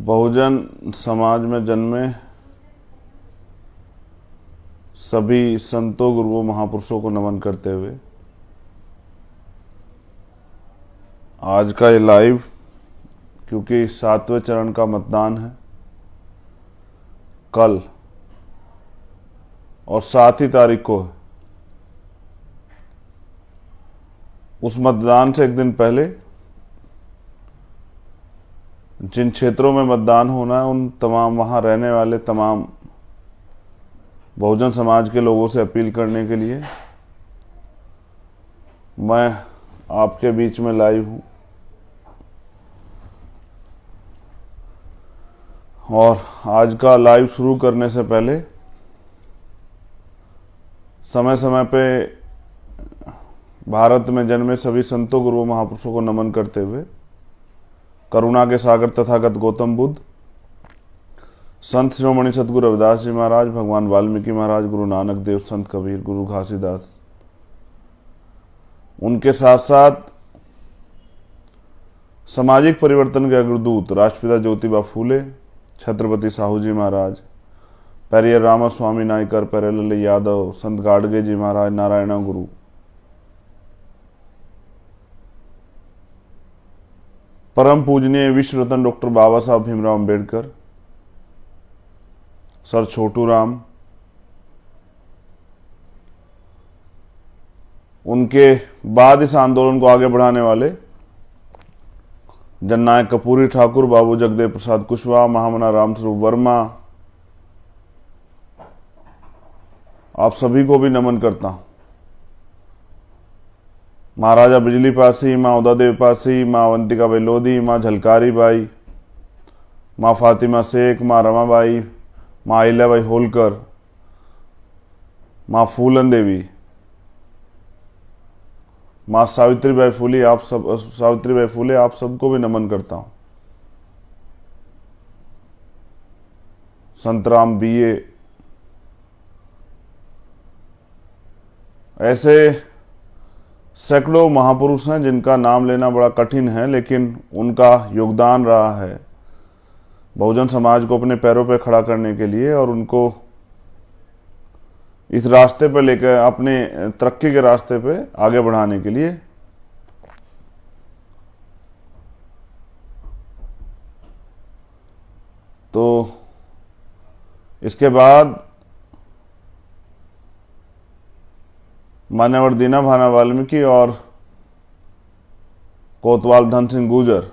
बहुजन समाज में जन्मे सभी संतों गुरुओं महापुरुषों को नमन करते हुए आज का ये लाइव, क्योंकि 7वें चरण का मतदान है कल और 7 ही तारीख को है। उस मतदान से एक दिन पहले जिन क्षेत्रों में मतदान होना है उन तमाम वहाँ रहने वाले तमाम बहुजन समाज के लोगों से अपील करने के लिए मैं आपके बीच में लाइव हूँ। और आज का लाइव शुरू करने से पहले समय समय पे भारत में जन्मे सभी संतों गुरुओं महापुरुषों को नमन करते हुए करुणा के सागर तथागत गौतम बुद्ध, संत शिरोमणि सतगुरु रविदास जी महाराज, भगवान वाल्मीकि महाराज, गुरु नानक देव, संत कबीर, गुरु घासीदास, उनके साथ साथ सामाजिक परिवर्तन के अग्रदूत राष्ट्रपिता ज्योतिबा फूले, छत्रपति साहू जी महाराज, पेरियर रामास्वामी नायकर, पेरेलल यादव, संत गाडगे जी महाराज, नारायण गुरु, परम पूजनीय विश्व रत्न डॉक्टर बाबा साहब भीमराव अंबेडकर, सर छोटू राम, उनके बाद इस आंदोलन को आगे बढ़ाने वाले जननायक कपूरी ठाकुर, बाबू जगदेव प्रसाद कुशवाहा, महामना रामस्वरूप वर्मा, आप सभी को भी नमन करता हूं। महाराजा बिजली पासी, माँ उदादेव पासी, माँ अवंतिका बाई लोधी, माँ झलकारी बाई, माँ फातिमा शेख, माँ रमाबाई, माँ अहिल्याबाई होलकर, माँ फूलन देवी, माँ सावित्रीबाई फूले, आप सबको भी नमन करता हूं। संतराम बीए, ऐसे सैकड़ों महापुरुष हैं जिनका नाम लेना बड़ा कठिन है, लेकिन उनका योगदान रहा है बहुजन समाज को अपने पैरों पर खड़ा करने के लिए और उनको इस रास्ते पर लेकर अपने तरक्की के रास्ते पे आगे बढ़ाने के लिए। तो इसके बाद मान्यवर दीना भाना वाल्मीकि और कोतवाल धन सिंह गुर्जर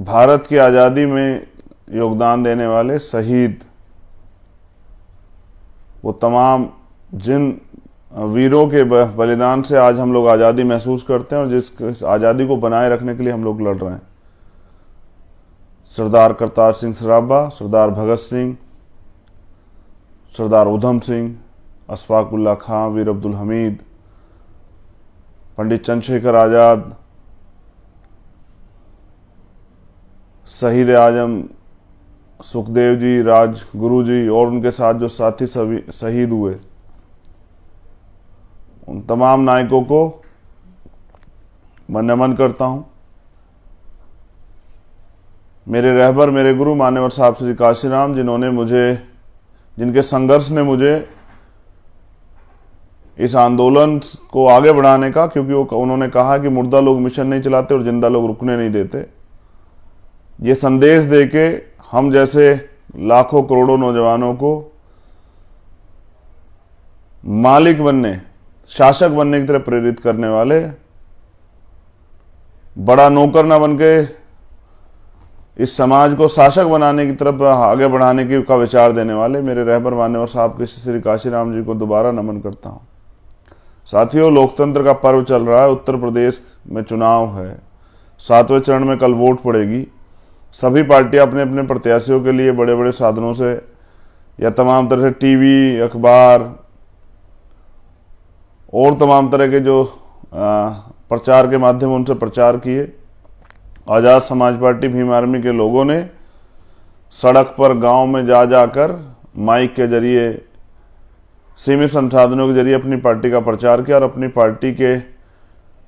भारत की आज़ादी में योगदान देने वाले शहीद, वो तमाम जिन वीरों के बलिदान से आज हम लोग आज़ादी महसूस करते हैं और जिस आज़ादी को बनाए रखने के लिए हम लोग लड़ रहे हैं। सरदार करतार सिंह सराभा, सरदार भगत सिंह, सरदार उधम सिंह, अशफाक उल्लाह खां, वीर अब्दुल हमीद, पंडित चंद्रशेखर आज़ाद, शहीद आजम सुखदेव जी, राजगुरु जी और उनके साथ जो साथी सभी शहीद हुए, उन तमाम नायकों को मैं नमन करता हूं। मेरे रहबर, मेरे गुरु मान्यवर साहब श्री काशीराम, जिनके संघर्ष ने मुझे इस आंदोलन को आगे बढ़ाने का, क्योंकि उन्होंने कहा कि मुर्दा लोग मिशन नहीं चलाते और जिंदा लोग रुकने नहीं देते, ये संदेश देके हम जैसे लाखों करोड़ों नौजवानों को मालिक बनने, शासक बनने की तरफ प्रेरित करने वाले, बड़ा नौकर ना बनके इस समाज को शासक बनाने की तरफ आगे बढ़ाने की का विचार देने वाले मेरे रहबर मान्यवर साहब के श्री काशीराम जी को दोबारा नमन करता हूं। साथियों, लोकतंत्र का पर्व चल रहा है। उत्तर प्रदेश में चुनाव है, 7वें चरण में कल वोट पड़ेगी। सभी पार्टियां अपने अपने प्रत्याशियों के लिए बड़े बड़े साधनों से या तमाम तरह से टीवी, अखबार और तमाम तरह के जो प्रचार के माध्यम उनसे प्रचार किए। आज़ाद समाज पार्टी भीम आर्मी के लोगों ने सड़क पर, गांव में जा जाकर माइक के जरिए, सीमित संसाधनों के जरिए अपनी पार्टी का प्रचार किया और अपनी पार्टी के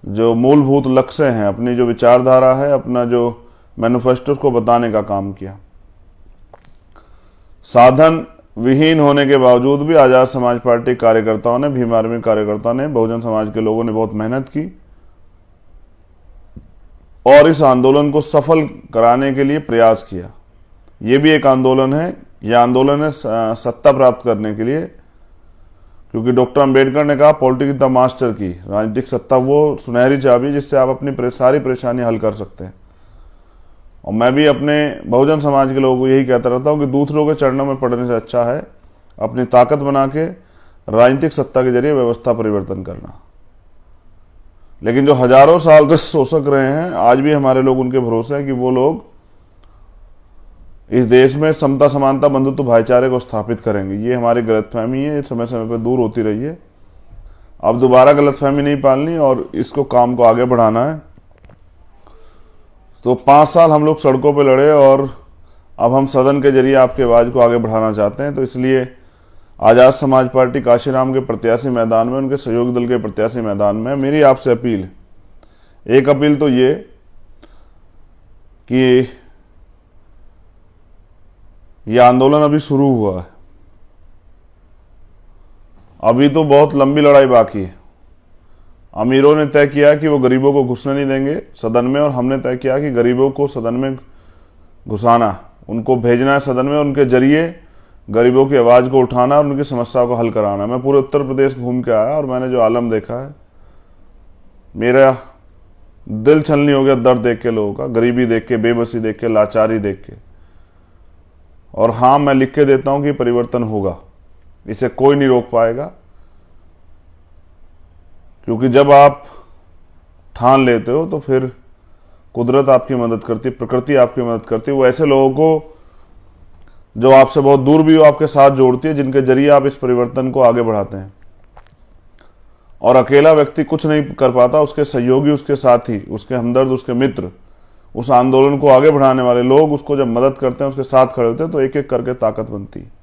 जो मूलभूत लक्ष्य हैं, अपनी जो विचारधारा है, अपना जो मैनिफेस्टो को बताने का काम किया। साधन विहीन होने के बावजूद भी आजाद समाज पार्टी कार्यकर्ताओं ने, भीम आर्मी कार्यकर्ताओं ने, बहुजन समाज के लोगों ने बहुत मेहनत की और इस आंदोलन को सफल कराने के लिए प्रयास किया। ये भी एक आंदोलन है, यह आंदोलन है सत्ता प्राप्त करने के लिए, क्योंकि डॉक्टर अंबेडकर ने कहा पॉलिटिक्स द मास्टर की, राजनीतिक सत्ता वो सुनहरी चाबी जिससे आप अपनी सारी परेशानी हल कर सकते हैं। और मैं भी अपने बहुजन समाज के लोगों को यही कहता रहता हूं कि दूसरों के चरणों में पड़ने से अच्छा है अपनी ताकत बना के राजनीतिक सत्ता के जरिए व्यवस्था परिवर्तन करना। लेकिन जो हजारों साल से शोषक रहे हैं, आज भी हमारे लोग उनके भरोसे हैं कि वो लोग इस देश में समता, समानता, बंधुत्व, भाईचारे को स्थापित करेंगे। ये हमारी गलतफहमी है, ये समय समय पर दूर होती रही है। अब दोबारा गलतफहमी नहीं पालनी और इसको काम को आगे बढ़ाना है। तो 5 साल हम लोग सड़कों पर लड़े और अब हम सदन के जरिए आपकी आवाज़ को आगे बढ़ाना चाहते हैं। तो इसलिए आज़ाद समाज पार्टी काशीराम के प्रत्याशी मैदान में, उनके सहयोगी दल के प्रत्याशी मैदान में, मेरी आपसे अपील है। एक अपील तो ये कि यह आंदोलन अभी शुरू हुआ है, अभी तो बहुत लंबी लड़ाई बाकी है। अमीरों ने तय किया कि वो गरीबों को घुसने नहीं देंगे सदन में, और हमने तय किया कि गरीबों को सदन में घुसाना, उनको भेजना है सदन में, उनके जरिए गरीबों की आवाज़ को उठाना और उनकी समस्याओं को हल कराना। मैं पूरे उत्तर प्रदेश घूम के आया और मैंने जो आलम देखा है, मेरा दिल छलनी हो गया दर्द देख के लोगों का, गरीबी देख के, बेबसी देख के, लाचारी देख के। और हाँ, मैं लिख के देता हूं कि परिवर्तन होगा, इसे कोई नहीं रोक पाएगा, क्योंकि जब आप ठान लेते हो तो फिर कुदरत आपकी मदद करती, प्रकृति आपकी मदद करती है। वो ऐसे लोगों को जो आपसे बहुत दूर भी हो आपके साथ जोड़ती है, जिनके जरिए आप इस परिवर्तन को आगे बढ़ाते हैं। और अकेला व्यक्ति कुछ नहीं कर पाता, उसके सहयोगी, उसके साथी, उसके हमदर्द, उसके मित्र, उस आंदोलन को आगे बढ़ाने वाले लोग उसको जब मदद करते हैं, उसके साथ खड़े होते हैं, तो एक एक करके ताकत बनती है।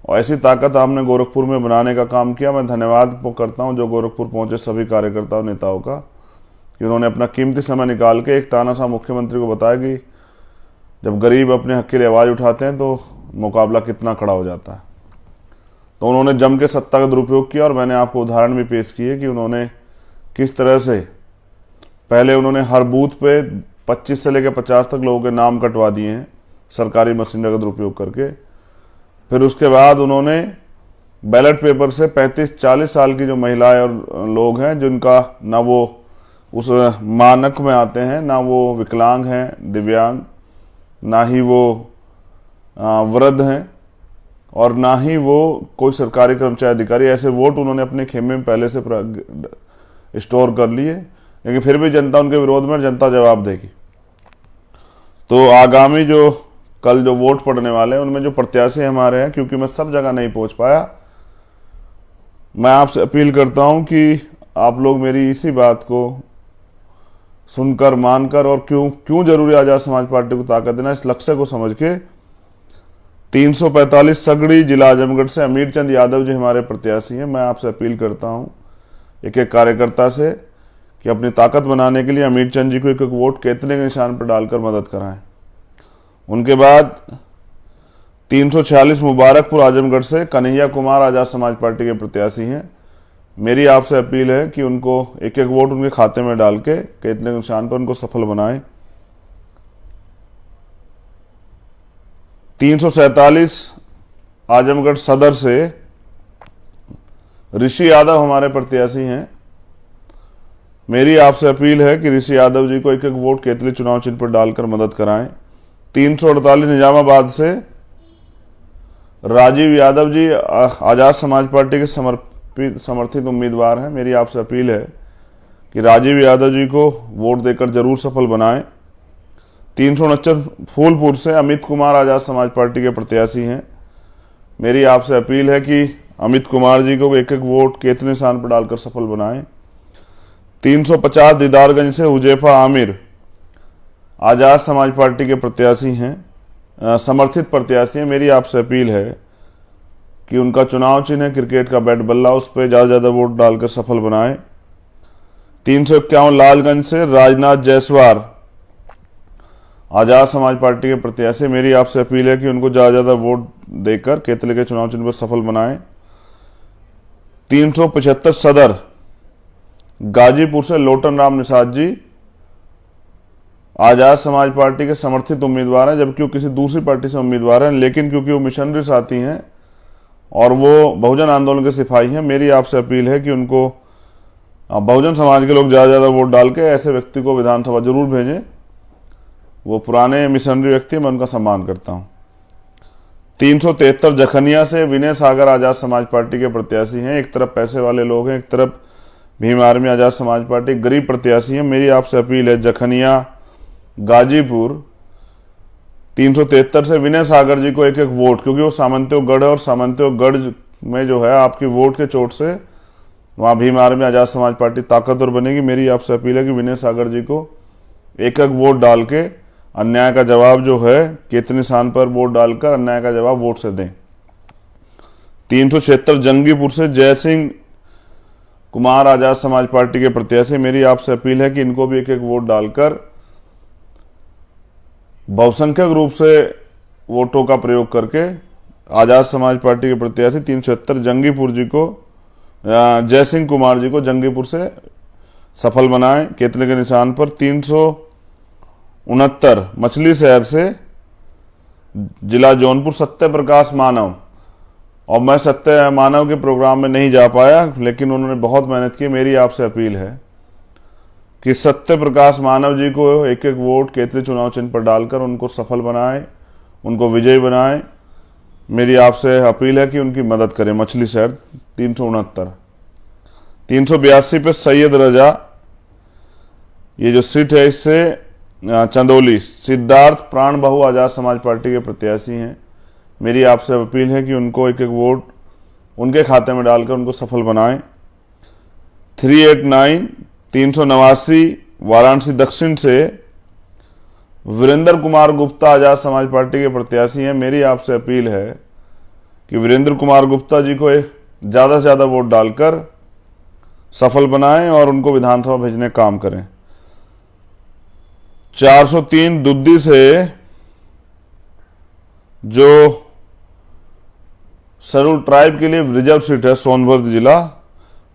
और ऐसी ताकत आपने गोरखपुर में बनाने का काम किया। मैं धन्यवाद करता हूं जो गोरखपुर पहुंचे सभी कार्यकर्ताओं, नेताओं का, कि उन्होंने अपना कीमती समय निकाल के एक तानाशाह मुख्यमंत्री को बताया कि जब गरीब अपने हक के लिए आवाज़ उठाते हैं तो मुकाबला कितना खड़ा हो जाता है। तो उन्होंने जम के सत्ता का दुरुपयोग किया और मैंने आपको उदाहरण भी पेश किए कि उन्होंने किस तरह से पहले उन्होंने हर बूथ पे 25 से लेकर 50 तक लोगों के नाम कटवा दिए हैं सरकारी मशीनरी का दुरुपयोग करके। फिर उसके बाद उन्होंने बैलेट पेपर से 35-40 साल की जो महिलाएं और लोग हैं, जिनका ना वो उस मानक में आते हैं, ना वो विकलांग हैं, दिव्यांग, ना ही वो वृद्ध हैं, और ना ही वो कोई सरकारी कर्मचारी अधिकारी, ऐसे वोट उन्होंने अपने खेमे में पहले से स्टोर कर लिए। लेकिन फिर भी जनता उनके विरोध में, जनता जवाब देगी। तो आगामी जो कल जो वोट पड़ने वाले हैं, उनमें जो प्रत्याशी हमारे हैं, क्योंकि मैं सब जगह नहीं पहुंच पाया, मैं आपसे अपील करता हूं कि आप लोग मेरी इसी बात को सुनकर, मानकर, और क्यों जरूरी आजाद समाज पार्टी को ताकत देना, इस लक्ष्य को समझ के 345 सगड़ी जिला आजमगढ़ से अमीर चंद यादव जी हमारे प्रत्याशी हैं। मैं आपसे अपील करता हूं एक एक कार्यकर्ता से कि अपनी ताकत बनाने के लिए अमीर चंद जी को एक एक वोट केतने के निशान पर डालकर मदद कराएं। उनके बाद 346 मुबारकपुर आजमगढ़ से कन्हैया कुमार आजाद समाज पार्टी के प्रत्याशी हैं। मेरी आपसे अपील है कि उनको एक एक वोट उनके खाते में डाल के केतने के निशान पर उनको सफल बनाएं। 347 आजमगढ़ सदर से ऋषि यादव हमारे प्रत्याशी हैं। मेरी आपसे अपील है कि ऋषि यादव जी को एक एक वोट केतली चुनाव चिन्ह पर डालकर मदद कराएं। 348 निजामाबाद से राजीव यादव जी आजाद समाज पार्टी के समर्थित उम्मीदवार हैं। मेरी आपसे अपील है कि राजीव यादव जी को वोट देकर जरूर सफल बनाएं। 349 फूलपुर से अमित कुमार आजाद समाज पार्टी के प्रत्याशी हैं। मेरी आपसे अपील है कि अमित कुमार जी को एक एक वोट केतली निशान पर डालकर सफल बनाएं। 350 दीदारगंज से हुजैफा आमिर आजाद समाज पार्टी के प्रत्याशी हैं, समर्थित प्रत्याशी हैं। मेरी आपसे अपील है कि उनका चुनाव चिन्ह है क्रिकेट का बैट बल्ला, उस पर ज़्यादा वोट डालकर सफल बनाएं। 351 लालगंज से राजनाथ जायसवाल आजाद समाज पार्टी के प्रत्याशी, मेरी आपसे अपील है कि उनको ज़्यादा वोट देकर केतली के चुनाव चिन्ह पर सफल बनाएं। 375 सदर, गाजीपुर से लोटन राम निषाद जी आजाद समाज पार्टी के समर्थित उम्मीदवार हैं, जबकि वो किसी दूसरी पार्टी से उम्मीदवार हैं, लेकिन क्योंकि वो मिशनरी साथी हैं और वो बहुजन आंदोलन के सिपाही हैं, मेरी आपसे अपील है कि उनको बहुजन समाज के लोग ज़्यादा वोट डाल के ऐसे व्यक्ति को विधानसभा जरूर भेजें। वो पुराने मिशनरी व्यक्ति, मैं उनका सम्मान करता हूँ। 373 जखनिया से विनय सागर आजाद समाज पार्टी के प्रत्याशी हैं। एक तरफ पैसे वाले लोग हैं, एक तरफ भीम आर्मी आजाद समाज पार्टी गरीब प्रत्याशी हैं। मेरी आपसे अपील है जखनिया गाजीपुर 373 से विनय सागर जी को एक एक वोट, क्योंकि वो सामंतियों गढ़ है और सामंतियों गढ़ में जो है आपकी वोट के चोट से वहाँ भीम आर्मी आजाद समाज पार्टी ताकतवर बनेगी। मेरी आपसे अपील है कि विनय सागर जी को एक एक वोट डाल के अन्याय का जवाब जो है केतली स्थान पर वोट डालकर अन्याय का जवाब वोट से दें। 376 जंगीपुर से जय सिंह कुमार आजाद समाज पार्टी के प्रत्याशी, मेरी आपसे अपील है कि इनको भी एक एक वोट डालकर बहुसंख्यक रूप से वोटों का प्रयोग करके आजाद समाज पार्टी के प्रत्याशी 376 जंगीपुर जी को, जय सिंह कुमार जी को जंगीपुर से सफल बनाएं केतली के निशान पर। 369 मछली शहर से जिला जौनपुर सत्य प्रकाश मानव, और मैं सत्य मानव के प्रोग्राम में नहीं जा पाया, लेकिन उन्होंने बहुत मेहनत की। मेरी आपसे अपील है कि सत्य प्रकाश मानव जी को एक एक वोट केतली चुनाव चिन्ह पर डालकर उनको सफल बनाएं, उनको विजयी बनाएं। मेरी आपसे अपील है कि उनकी मदद करें। मछली शहर 369। 382 पे सैयद रजा, ये जो सीट है इससे चंदौली सिद्धार्थ प्राण बहु आजाद समाज पार्टी के प्रत्याशी हैं। मेरी आपसे अपील है कि उनको एक एक वोट उनके खाते में डालकर उनको सफल बनाएं। 389 389 वाराणसी दक्षिण से वीरेंद्र कुमार गुप्ता आजाद समाज पार्टी के प्रत्याशी हैं। मेरी आपसे अपील है कि वीरेंद्र कुमार गुप्ता जी को ज़्यादा से ज़्यादा वोट डालकर सफल बनाएं और उनको विधानसभा भेजने का काम करें। 403 दुद्दी से जो शेड्यूल ट्राइब के लिए रिजर्व सीट है सोनभद्र जिला,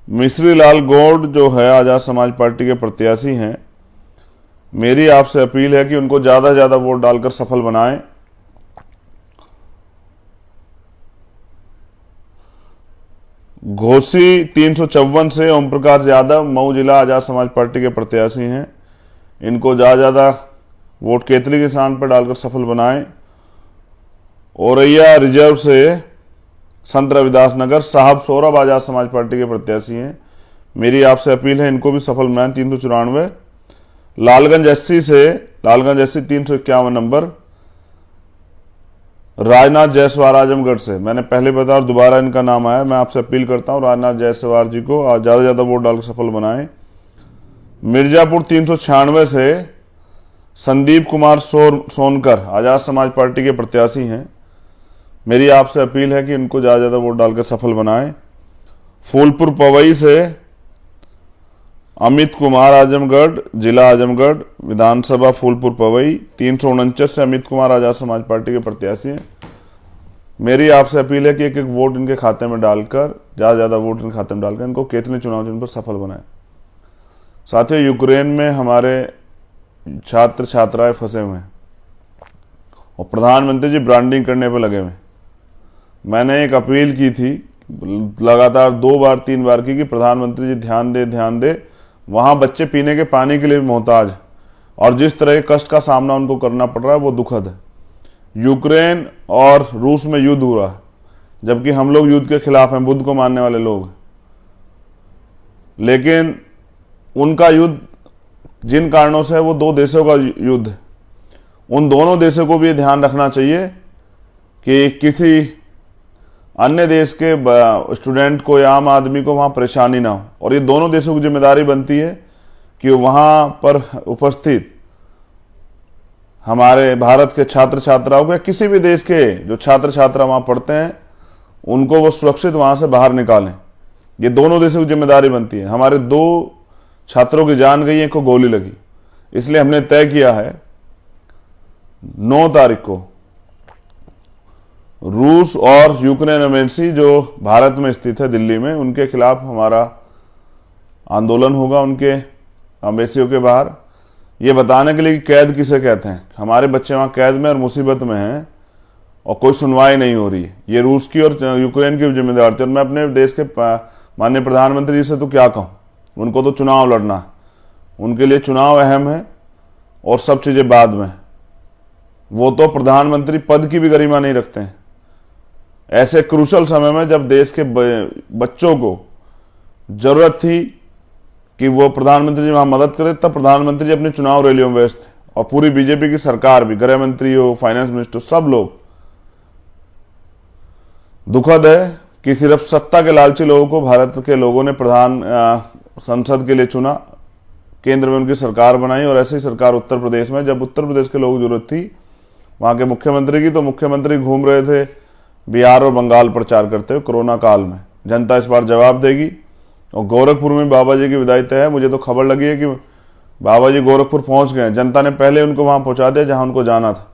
मिश्री लाल गौड़ जो है आजाद समाज पार्टी के प्रत्याशी हैं। मेरी आपसे अपील है कि उनको ज़्यादा से ज़्यादा वोट डालकर सफल बनाएं। घोसी 354 से ओम प्रकाश यादव मऊ जिला आजाद समाज पार्टी के प्रत्याशी हैं। इनको ज़्यादा वोट केतली के स्थान पर डालकर सफल बनाएं। औरैया रिजर्व से संत रविदास नगर साहब सौरभ आजाद समाज पार्टी के प्रत्याशी हैं। मेरी आपसे अपील है इनको भी सफल बनाएं। 394 लालगंज एससी से लालगंज एससी 351 नंबर राजनाथ जायसवाल आजमगढ़ से, मैंने पहले बताया और दोबारा इनका नाम आया, मैं आपसे अपील करता हूं राजनाथ जायसवाल जी को ज़्यादा से ज़्यादा वोट डालकर सफल बनाएं। मिर्जापुर 396 से संदीप कुमार सोनकर आजाद समाज पार्टी के प्रत्याशी हैं। मेरी आपसे अपील है कि इनको ज़्यादा से ज़्यादा वोट डालकर सफल बनाएं। फूलपुर पवई से अमित कुमार आजमगढ़ जिला आजमगढ़ विधानसभा फूलपुर पवई 349 से अमित कुमार आजाद समाज पार्टी के प्रत्याशी हैं। मेरी आपसे अपील है कि एक एक वोट इनके खाते में डालकर ज़्यादा से ज़्यादा वोट इनके खाते में डालकर इनको केतली चुनाव चिन्ह पर सफल बनाएं। साथियों, यूक्रेन में हमारे छात्र छात्राएं फंसे हुए हैं और प्रधानमंत्री जी ब्रांडिंग करने पर लगे हुए हैं। मैंने एक अपील की थी, लगातार 2 बार 3 बार की, कि प्रधानमंत्री जी ध्यान दे, वहाँ बच्चे पीने के पानी के लिए भी मोहताज, और जिस तरह के कष्ट का सामना उनको करना पड़ रहा है वो दुखद है। यूक्रेन और रूस में युद्ध हो रहा है, जबकि हम लोग युद्ध के खिलाफ हैं, बुद्ध को मानने वाले लोग, लेकिन उनका युद्ध जिन कारणों से है वो 2 देशों का युद्ध है। उन दोनों देशों को भी ध्यान रखना चाहिए कि किसी अन्य देश के स्टूडेंट को या आम आदमी को वहाँ परेशानी ना हो, और ये दोनों देशों की जिम्मेदारी बनती है कि वहाँ पर उपस्थित हमारे भारत के छात्र छात्राओं को या किसी भी देश के जो छात्र छात्रा वहाँ पढ़ते हैं उनको वो सुरक्षित वहाँ से बाहर निकालें। ये दोनों देशों की जिम्मेदारी बनती है। हमारे 2 छात्रों की जान गई, एक को गोली लगी, इसलिए हमने तय किया है 9 तारीख को रूस और यूक्रेन एम्बेसी जो भारत में स्थित है दिल्ली में, उनके खिलाफ हमारा आंदोलन होगा उनके एम्बेसियों के बाहर, ये बताने के लिए कि कैद किसे कहते हैं। हमारे बच्चे वहाँ कैद में और मुसीबत में हैं और कोई सुनवाई नहीं हो रही है। ये रूस की और यूक्रेन की जिम्मेदार थी। और मैं अपने देश के माननीय प्रधानमंत्री जी से तो क्या कहूँ, उनको तो चुनाव लड़ना है, उनके लिए चुनाव अहम है और सब चीज़ें बाद में। वो तो प्रधानमंत्री पद की भी गरिमा नहीं रखते हैं। ऐसे क्रूशल समय में जब देश के बच्चों को जरूरत थी कि वो प्रधानमंत्री जी वहाँ मदद करे, तब प्रधानमंत्री जी अपनी चुनाव रैलियों में व्यस्त थे। और पूरी बीजेपी की सरकार भी, गृह मंत्री हो, फाइनेंस मिनिस्टर, सब लोग। दुखद है कि सिर्फ सत्ता के लालची लोगों को भारत के लोगों ने प्रधान संसद के लिए चुना, केंद्र में उनकी सरकार बनाई। और ऐसी सरकार उत्तर प्रदेश में, जब उत्तर प्रदेश के लोगों को जरूरत थी वहाँ के मुख्यमंत्री की, तो मुख्यमंत्री घूम रहे थे बिहार और बंगाल प्रचार करते हुए कोरोना काल में। जनता इस बार जवाब देगी। और गोरखपुर में बाबा जी की विदाई तय है। मुझे तो खबर लगी है कि बाबा जी गोरखपुर पहुंच गए। जनता ने पहले उनको वहां पहुंचा दिया जहां उनको जाना था।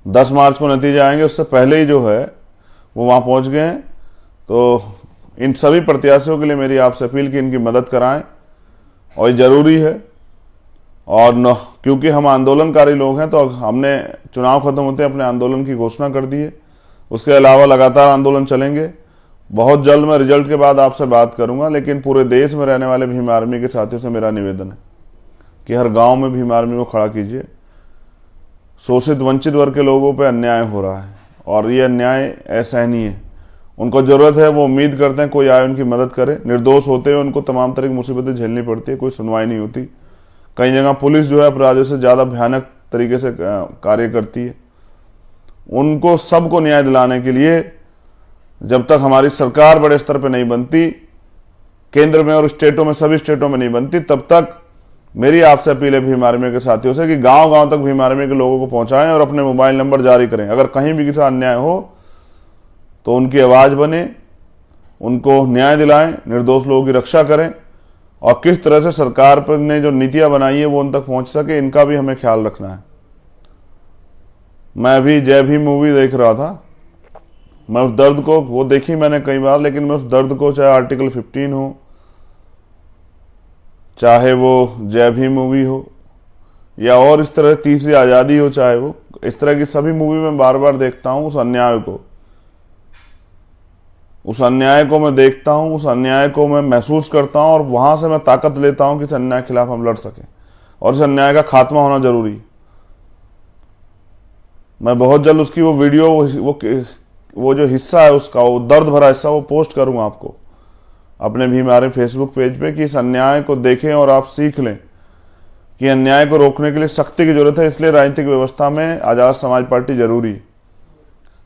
10 मार्च को नतीजे आएंगे, उससे पहले ही जो है वो वहां पहुंच गए हैं। तो इन सभी प्रत्याशियों के लिए मेरी आपसे अपील कि इनकी मदद कराएं, और ये जरूरी है। और क्योंकि हम आंदोलनकारी लोग हैं, तो हमने चुनाव खत्म होते अपने आंदोलन की घोषणा कर दी है। उसके अलावा लगातार आंदोलन चलेंगे। बहुत जल्द मैं रिजल्ट के बाद आपसे बात करूंगा। लेकिन पूरे देश में रहने वाले भीम आर्मी के साथियों से मेरा निवेदन है कि हर गांव में भीम आर्मी को खड़ा कीजिए। शोषित वंचित वर्ग के लोगों पे अन्याय हो रहा है और ये अन्याय असहनीय है। उनको जरूरत है, वो उम्मीद करते हैं कोई आए उनकी मदद करे। निर्दोष होते हुए उनको तमाम तरह की मुसीबतें झेलनी पड़ती है, कोई सुनवाई नहीं होती। कई जगह पुलिस जो है अपराधियों से ज़्यादा भयानक तरीके से कार्य करती है। उनको सबको न्याय दिलाने के लिए जब तक हमारी सरकार बड़े स्तर पर नहीं बनती, केंद्र में और स्टेटों में, सभी स्टेटों में नहीं बनती, तब तक मेरी आपसे अपील है भीम आर्मी के साथियों से कि गांव गांव तक भीम आर्मी के लोगों को पहुंचाएं और अपने मोबाइल नंबर जारी करें। अगर कहीं भी किसी अन्याय हो तो उनकी आवाज़ बने, उनको न्याय दिलाएं, निर्दोष लोगों की रक्षा करें। और किस तरह से सरकार पर ने जो नीतियां बनाई है वो उन तक पहुंच सके, इनका भी हमें ख्याल रखना है। मैं अभी जय भीम मूवी देख रहा था। मैं उस दर्द को, वो देखी मैंने कई बार, लेकिन मैं उस दर्द को, चाहे आर्टिकल 15 हो, चाहे वो जय भीम मूवी हो, या और इस तरह तीसरी आज़ादी हो, चाहे वो, इस तरह की सभी मूवी में बार बार देखता हूँ। उस अन्याय को मैं देखता हूँ, उस अन्याय को मैं महसूस करता हूँ, और वहां से मैं ताकत लेता हूँ कि इस अन्याय के खिलाफ हम लड़ सकें और इस अन्याय का खात्मा होना जरूरी है। मैं बहुत जल्द उसकी वो वीडियो, वो जो हिस्सा है उसका, वो दर्द भरा हिस्सा, वो पोस्ट करूंगा आपको अपने भी हमारे फेसबुक पेज पे, कि इस अन्याय को देखें और आप सीख लें कि अन्याय को रोकने के लिए शक्ति की जरूरत है। इसलिए राजनीतिक व्यवस्था में आज़ाद समाज पार्टी जरूरी है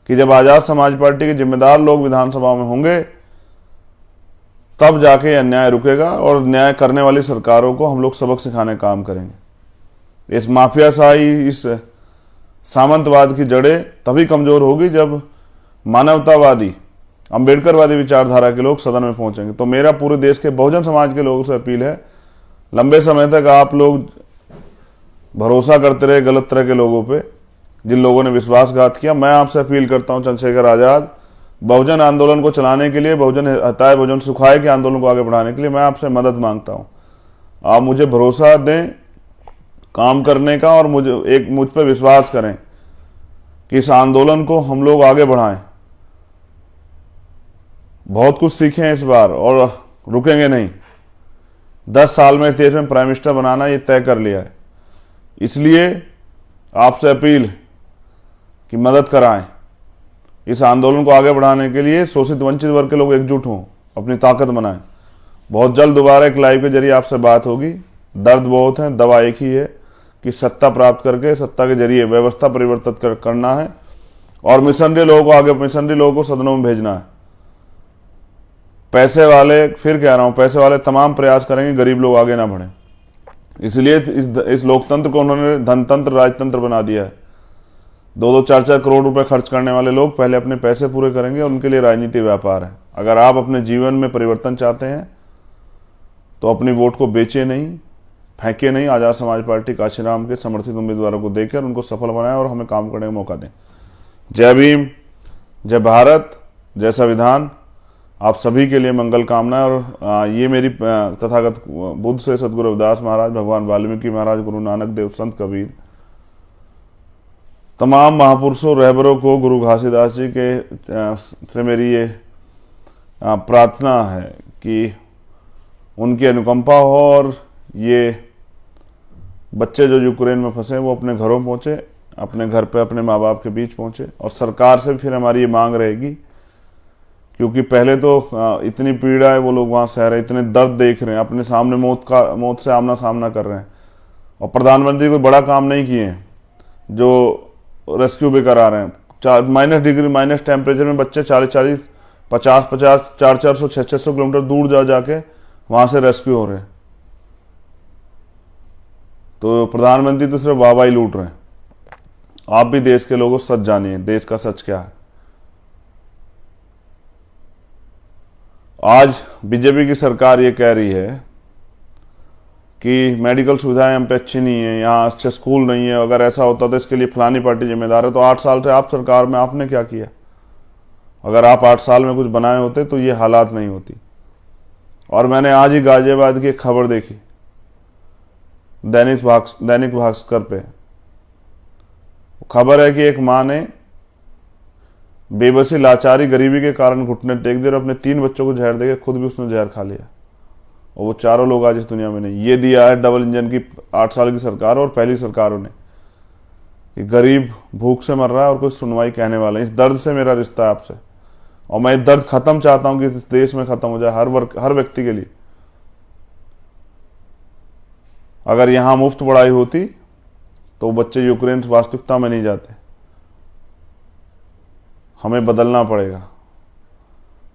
कि जब आज़ाद समाज पार्टी के जिम्मेदार लोग विधानसभा में होंगे तब जाके अन्याय रुकेगा और न्याय करने वाली सरकारों को हम लोग सबक सिखाने का काम करेंगे। इस माफियाशाही, इस सामंतवाद की जड़ें तभी कमजोर होगी जब मानवतावादी, अंबेडकरवादी विचारधारा के लोग सदन में पहुंचेंगे। तो मेरा पूरे देश के बहुजन समाज के लोगों से अपील है, लंबे समय तक आप लोग भरोसा करते रहे गलत तरह के लोगों पे, जिन लोगों ने विश्वासघात किया। मैं आपसे अपील करता हूं, चंद्रशेखर आजाद बहुजन आंदोलन को चलाने के लिए, बहुजन हटाए बहुजन सुखाए के आंदोलन को आगे बढ़ाने के लिए मैं आपसे मदद मांगता हूं। आप मुझे भरोसा दें काम करने का, और मुझ पर विश्वास करें कि इस आंदोलन को हम लोग आगे बढ़ाएं। बहुत कुछ सीखे हैं इस बार और रुकेंगे नहीं। 10 साल में इस देश में प्राइम मिनिस्टर बनाना ये तय कर लिया है। इसलिए आपसे अपील कि मदद कराएं इस आंदोलन को आगे बढ़ाने के लिए। शोषित वंचित वर्ग के लोग एकजुट हों, अपनी ताकत बनाएं। बहुत जल्द दोबारा एक लाइव के जरिए आपसे बात होगी। दर्द बहुत है, दवा एक ही है कि सत्ता प्राप्त करके सत्ता के जरिए व्यवस्था परिवर्तित करना है और मिशनरी लोगों को सदनों में भेजना है। पैसे वाले, फिर कह रहा हूं, पैसे वाले तमाम प्रयास करेंगे, गरीब लोग आगे ना बढ़े। इसलिए इस लोकतंत्र को उन्होंने धनतंत्र, राजतंत्र बना दिया है। 2-2, 4-4 करोड़ रुपए खर्च करने वाले लोग पहले अपने पैसे पूरे करेंगे और उनके लिए राजनीति व्यापार है। अगर आप अपने जीवन में परिवर्तन चाहते हैं तो अपनी वोट को बेचे नहीं, फेंके नहीं। आज़ाद समाज पार्टी काशीराम के समर्थित उम्मीदवारों को देकर उनको सफल बनाए और हमें काम करने का मौका दें। जय भीम, जय भारत, जय संविधान। आप सभी के लिए मंगल कामनाएं। और ये मेरी तथागत बुद्ध से सदगुरु रविदास महाराज, भगवान वाल्मीकि महाराज, गुरु नानक देव, संत कबीर, तमाम महापुरुषों रहबरों को, गुरु घासीदास जी के से मेरी ये प्रार्थना है कि उनकी अनुकंपा हो और ये बच्चे जो यूक्रेन में फंसे वो अपने घरों पहुंचे, अपने घर पे अपने माँ बाप के बीच पहुंचे। और सरकार से फिर हमारी ये मांग रहेगी, क्योंकि पहले तो इतनी पीड़ा है वो लोग वहाँ सह रहे हैं, इतने दर्द देख रहे हैं, अपने सामने मौत से आमना सामना कर रहे हैं, और प्रधानमंत्री कोई बड़ा काम नहीं किए हैं जो रेस्क्यू भी करा रहे हैं। माइनस डिग्री, माइनस टेम्परेचर में बच्चे 40-40, 50-50, 400-400, 600 किलोमीटर दूर जाके वहाँ से रेस्क्यू हो रहे हैं। तो प्रधानमंत्री तो सिर्फ वाहवाही लूट रहे हैं। आप भी देश के लोगों सच जानिए, देश का सच क्या है। आज बीजेपी की सरकार ये कह रही है कि मेडिकल सुविधाएं हम पे अच्छी नहीं है, यहाँ अच्छे स्कूल नहीं है, अगर ऐसा होता तो इसके लिए फलानी पार्टी जिम्मेदार है। तो 8 साल से आप सरकार में आपने क्या किया? अगर आप 8 साल में कुछ बनाए होते तो ये हालात नहीं होती। और मैंने आज ही गाजियाबाद की एक खबर देखी दैनिक भास्कर पे। खबर है कि एक माँ ने बेबसी, लाचारी, गरीबी के कारण घुटने टेक दिए और अपने 3 बच्चों को जहर देके खुद भी उसने जहर खा लिया, और वो चारों लोग आज इस दुनिया में नहीं। ये दिया है डबल इंजन की 8 साल की सरकार और पहली सरकारों ने, कि गरीब भूख से मर रहा है और कोई सुनवाई कहने वाला है। इस दर्द से मेरा रिश्ता है आपसे, और मैं ये दर्द खत्म चाहता हूं कि इस देश में खत्म हो जाए, हर व्यक्ति के लिए। अगर यहां मुफ्त पढ़ाई होती तो बच्चे यूक्रेन वास्तविकता में नहीं जाते। हमें बदलना पड़ेगा,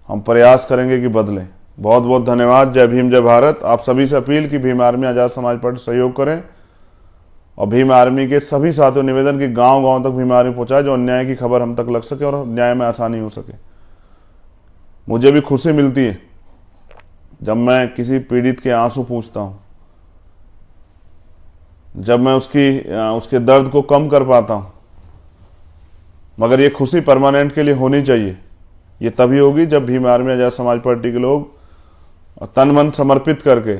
हम प्रयास करेंगे कि बदलें। बहुत बहुत धन्यवाद। जय भीम, जय भारत। आप सभी से अपील कि भीम आर्मी आज़ाद समाज पार्टी सहयोग करें, और भीम आर्मी के सभी साथियों निवेदन कि गांव-गांव तक भीम आर्मी पहुंचाए, जो अन्याय की खबर हम तक लग सके और न्याय में आसानी हो सके। मुझे भी खुशी मिलती है जब मैं किसी पीड़ित के आंसू पूंछता हूं, जब मैं उसके दर्द को कम कर पाता हूं। मगर ये खुशी परमानेंट के लिए होनी चाहिए। ये तभी होगी जब भीम आर्मी आज़ाद समाज पार्टी के लोग तन मन समर्पित करके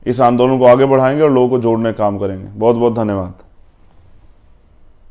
इस आंदोलन को आगे बढ़ाएंगे और लोगों को जोड़ने का काम करेंगे। बहुत बहुत धन्यवाद।